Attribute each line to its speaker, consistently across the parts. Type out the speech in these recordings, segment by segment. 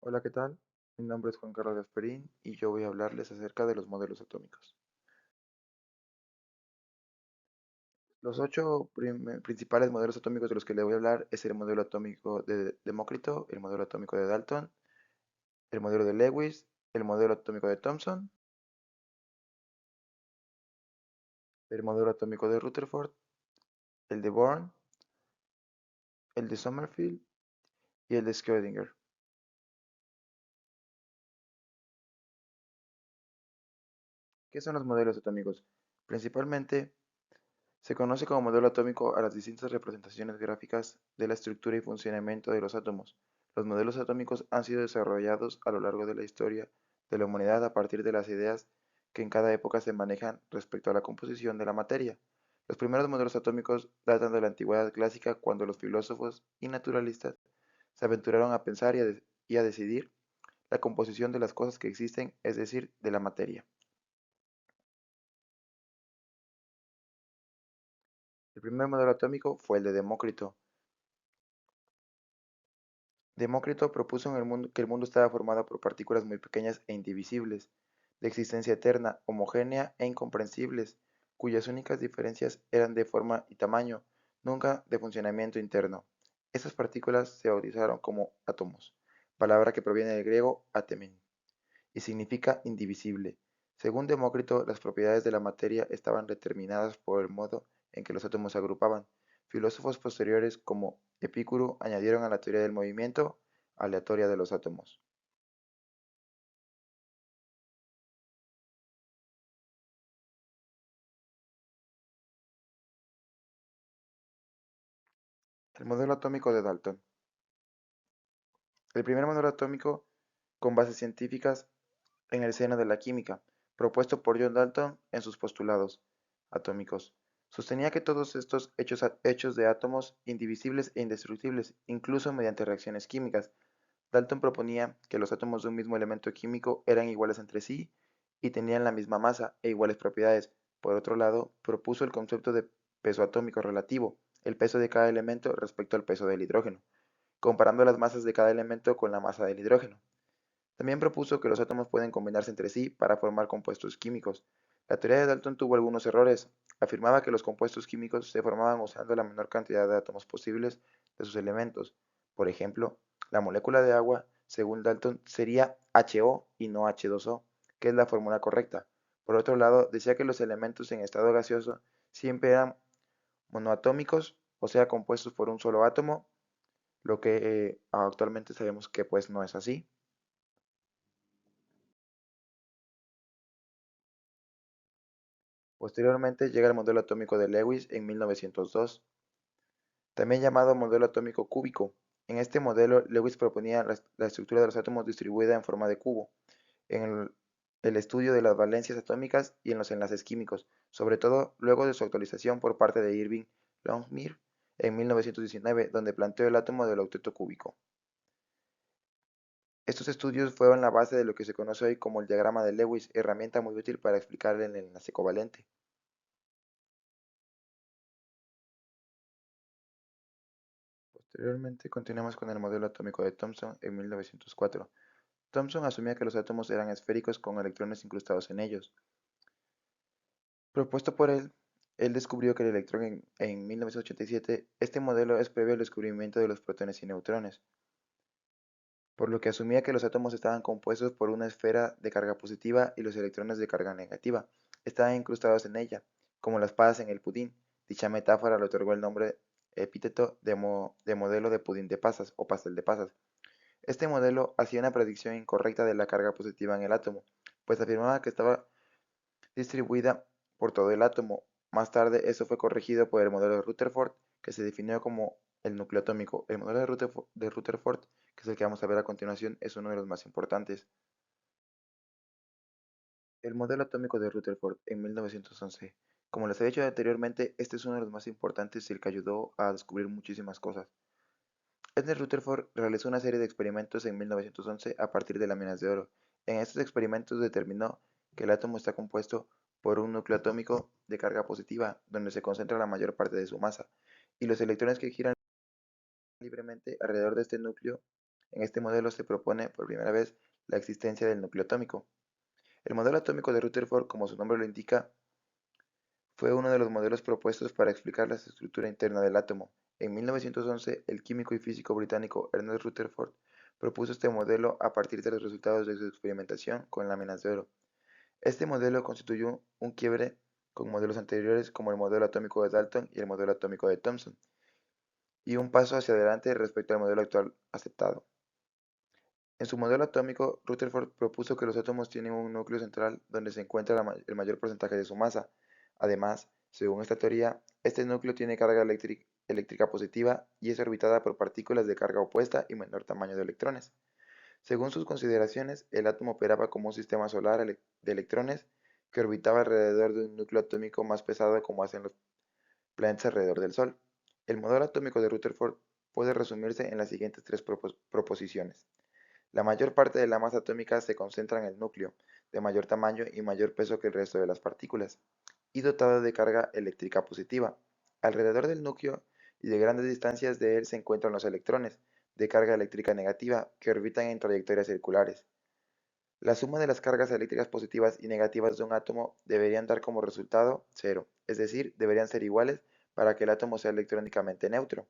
Speaker 1: Hola, ¿qué tal? Mi nombre es Juan Carlos Gasperín y yo voy a hablarles acerca de los modelos atómicos. Los ocho principales modelos atómicos de los que le voy a hablar es el modelo atómico de Demócrito, el modelo atómico de Dalton, el modelo de Lewis, el modelo atómico de Thomson, el modelo atómico de Rutherford, el de Bohr, el de Sommerfeld y el de Schrödinger. ¿Qué son los modelos atómicos? Principalmente se conoce como modelo atómico a las distintas representaciones gráficas de la estructura y funcionamiento de los átomos. Los modelos atómicos han sido desarrollados a lo largo de la historia de la humanidad a partir de las ideas que en cada época se manejan respecto a la composición de la materia. Los primeros modelos atómicos datan de la antigüedad clásica cuando los filósofos y naturalistas se aventuraron a pensar y a decidir la composición de las cosas que existen, es decir, de la materia. El primer modelo atómico fue el de Demócrito. Demócrito propuso que el mundo estaba formado por partículas muy pequeñas e indivisibles, de existencia eterna, homogénea e incomprensibles, cuyas únicas diferencias eran de forma y tamaño, nunca de funcionamiento interno. Estas partículas se bautizaron como átomos, palabra que proviene del griego atemen, y significa indivisible. Según Demócrito, las propiedades de la materia estaban determinadas por el modo en que los átomos se agrupaban. Filósofos posteriores como Epicuro añadieron a la teoría del movimiento aleatoria de los átomos. El modelo atómico de Dalton. El primer modelo atómico con bases científicas en el seno de la química, propuesto por John Dalton en sus postulados atómicos. Sostenía que todos estos hechos de átomos indivisibles e indestructibles, incluso mediante reacciones químicas. Dalton proponía que los átomos de un mismo elemento químico eran iguales entre sí y tenían la misma masa e iguales propiedades. Por otro lado, propuso el concepto de peso atómico relativo, el peso de cada elemento respecto al peso del hidrógeno, comparando las masas de cada elemento con la masa del hidrógeno. También propuso que los átomos pueden combinarse entre sí para formar compuestos químicos. La teoría de Dalton tuvo algunos errores. Afirmaba que los compuestos químicos se formaban usando la menor cantidad de átomos posibles de sus elementos. Por ejemplo, la molécula de agua, según Dalton, sería HO y no H2O, que es la fórmula correcta. Por otro lado, decía que los elementos en estado gaseoso siempre eran monoatómicos, o sea, compuestos por un solo átomo, lo que actualmente sabemos que pues no es así. Posteriormente llega el modelo atómico de Lewis en 1902, también llamado modelo atómico cúbico. En este modelo, Lewis proponía la estructura de los átomos distribuida en forma de cubo, en el estudio de las valencias atómicas y en los enlaces químicos, sobre todo luego de su actualización por parte de Irving Longmire en 1919, donde planteó el átomo del octeto cúbico. Estos estudios fueron la base de lo que se conoce hoy como el diagrama de Lewis, herramienta muy útil para explicar el enlace covalente. Posteriormente continuamos con el modelo atómico de Thomson en 1904. Thomson asumía que los átomos eran esféricos con electrones incrustados en ellos. Propuesto por él descubrió que el electrón en 1987. Este modelo es previo al descubrimiento de los protones y neutrones, por lo que asumía que los átomos estaban compuestos por una esfera de carga positiva y los electrones de carga negativa estaban incrustados en ella, como las pasas en el pudín. Dicha metáfora le otorgó el nombre epíteto de modelo de pudín de pasas o pastel de pasas. Este modelo hacía una predicción incorrecta de la carga positiva en el átomo, pues afirmaba que estaba distribuida por todo el átomo. Más tarde, eso fue corregido por el modelo de Rutherford, que se definió como el núcleo atómico. El modelo de Rutherford, que es el que vamos a ver a continuación, es uno de los más importantes. El modelo atómico de Rutherford en 1911. Como les he dicho anteriormente, este es uno de los más importantes y el que ayudó a descubrir muchísimas cosas. Ernest Rutherford realizó una serie de experimentos en 1911 a partir de láminas de oro. En estos experimentos determinó que el átomo está compuesto por un núcleo atómico de carga positiva, donde se concentra la mayor parte de su masa, y los electrones que giran libremente alrededor de este núcleo En este modelo se propone por primera vez la existencia del núcleo atómico. El modelo atómico de Rutherford, como su nombre lo indica, fue uno de los modelos propuestos para explicar la estructura interna del átomo. En 1911, el químico y físico británico Ernest Rutherford propuso este modelo a partir de los resultados de su experimentación con láminas de oro. Este modelo constituyó un quiebre con modelos anteriores como el modelo atómico de Dalton y el modelo atómico de Thomson, y un paso hacia adelante respecto al modelo actual aceptado. En su modelo atómico, Rutherford propuso que los átomos tienen un núcleo central donde se encuentra el mayor porcentaje de su masa. Además, según esta teoría, este núcleo tiene carga eléctrica positiva y es orbitada por partículas de carga opuesta y menor tamaño de electrones. Según sus consideraciones, el átomo operaba como un sistema solar de electrones que orbitaba alrededor de un núcleo atómico más pesado como hacen los planetas alrededor del Sol. El modelo atómico de Rutherford puede resumirse en las siguientes tres proposiciones. La mayor parte de la masa atómica se concentra en el núcleo, de mayor tamaño y mayor peso que el resto de las partículas, y dotado de carga eléctrica positiva. Alrededor del núcleo y de grandes distancias de él se encuentran los electrones, de carga eléctrica negativa, que orbitan en trayectorias circulares. La suma de las cargas eléctricas positivas y negativas de un átomo deberían dar como resultado cero, es decir, deberían ser iguales para que el átomo sea electrónicamente neutro.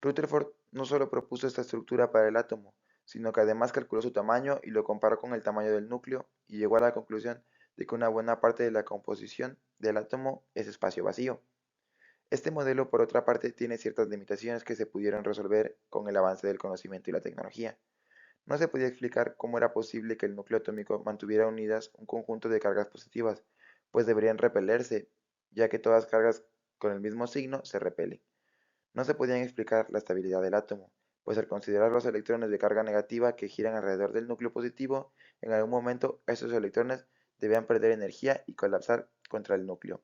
Speaker 1: Rutherford no solo propuso esta estructura para el átomo, sino que además calculó su tamaño y lo comparó con el tamaño del núcleo y llegó a la conclusión de que una buena parte de la composición del átomo es espacio vacío. Este modelo, por otra parte, tiene ciertas limitaciones que se pudieron resolver con el avance del conocimiento y la tecnología. No se podía explicar cómo era posible que el núcleo atómico mantuviera unidas un conjunto de cargas positivas, pues deberían repelerse, ya que todas cargas con el mismo signo se repelen. No se podían explicar la estabilidad del átomo, pues al considerar los electrones de carga negativa que giran alrededor del núcleo positivo, en algún momento esos electrones debían perder energía y colapsar contra el núcleo.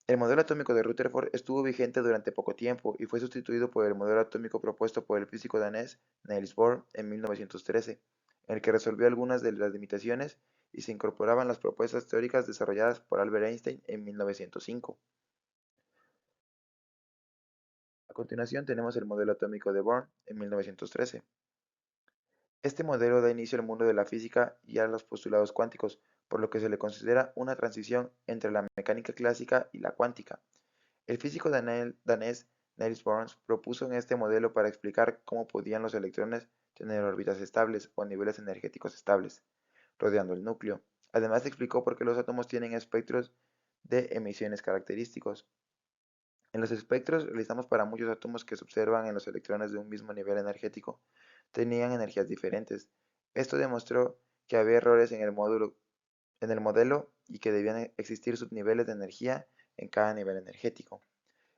Speaker 1: El modelo atómico de Rutherford estuvo vigente durante poco tiempo y fue sustituido por el modelo atómico propuesto por el físico danés Niels Bohr en 1913, en el que resolvió algunas de las limitaciones y se incorporaban las propuestas teóricas desarrolladas por Albert Einstein en 1905. A continuación tenemos el modelo atómico de Bohr en 1913. Este modelo da inicio al mundo de la física y a los postulados cuánticos, por lo que se le considera una transición entre la mecánica clásica y la cuántica. El físico danés Niels Bohr propuso en este modelo para explicar cómo podían los electrones tener órbitas estables o niveles energéticos estables, rodeando el núcleo. Además explicó por qué los átomos tienen espectros de emisiones característicos. En los espectros realizamos para muchos átomos que se observan en los electrones de un mismo nivel energético, tenían energías diferentes. Esto demostró que había errores en el modelo y que debían existir subniveles de energía en cada nivel energético.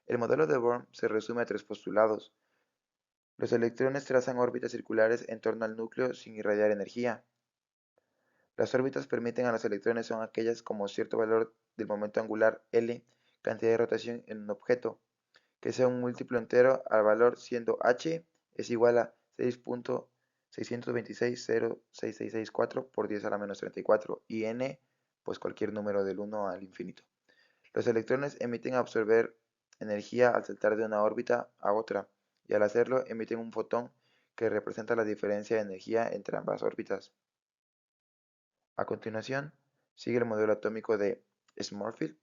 Speaker 1: El modelo de Bohr se resume a tres postulados. Los electrones trazan órbitas circulares en torno al núcleo sin irradiar energía. Las órbitas permiten a los electrones son aquellas como cierto valor del momento angular L, cantidad de rotación en un objeto, que sea un múltiplo entero al valor siendo h es igual a 6.626.06664 por 10 a la menos 34 y n pues cualquier número del 1 al infinito. Los electrones emiten absorber energía al saltar de una órbita a otra y al hacerlo emiten un fotón que representa la diferencia de energía entre ambas órbitas. A continuación, sigue el modelo atómico de Smallfield.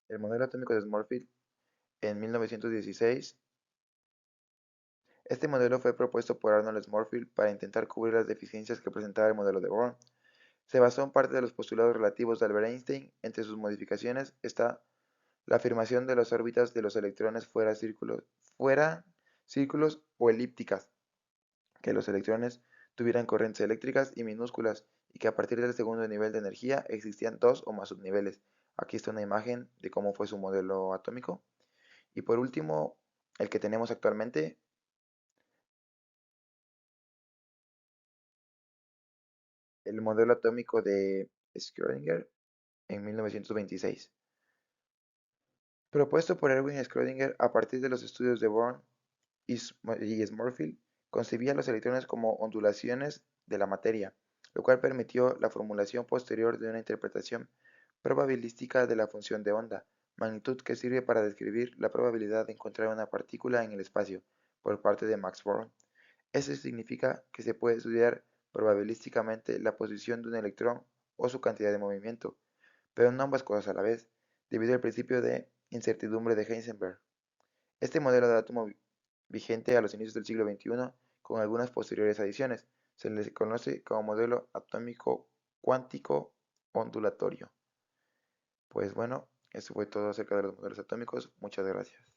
Speaker 1: El modelo atómico de Smallfield en 1916. Este modelo fue propuesto por Arnold Smallfield para intentar cubrir las deficiencias que presentaba el modelo de Bohr. Se basó en parte de los postulados relativos de Albert Einstein. Entre sus modificaciones está la afirmación de las órbitas de los electrones fuera círculos o elípticas, que los electrones tuvieran corrientes eléctricas y minúsculas, y que a partir del segundo nivel de energía existían dos o más subniveles. Aquí está una imagen de cómo fue su modelo atómico. Y por último, el que tenemos actualmente, el modelo atómico de Schrödinger en 1926. Propuesto por Erwin Schrödinger a partir de los estudios de Bohr y Smallfield, concebía los electrones como ondulaciones de la materia, lo cual permitió la formulación posterior de una interpretación probabilística de la función de onda, magnitud que sirve para describir la probabilidad de encontrar una partícula en el espacio, por parte de Max Born. Eso significa que se puede estudiar probabilísticamente la posición de un electrón o su cantidad de movimiento, pero no ambas cosas a la vez, debido al principio de incertidumbre de Heisenberg. Este modelo de átomo vigente a los inicios del siglo XXI, con algunas posteriores adiciones, se le conoce como modelo atómico cuántico ondulatorio. Pues bueno, eso fue todo acerca de los modelos atómicos. Muchas gracias.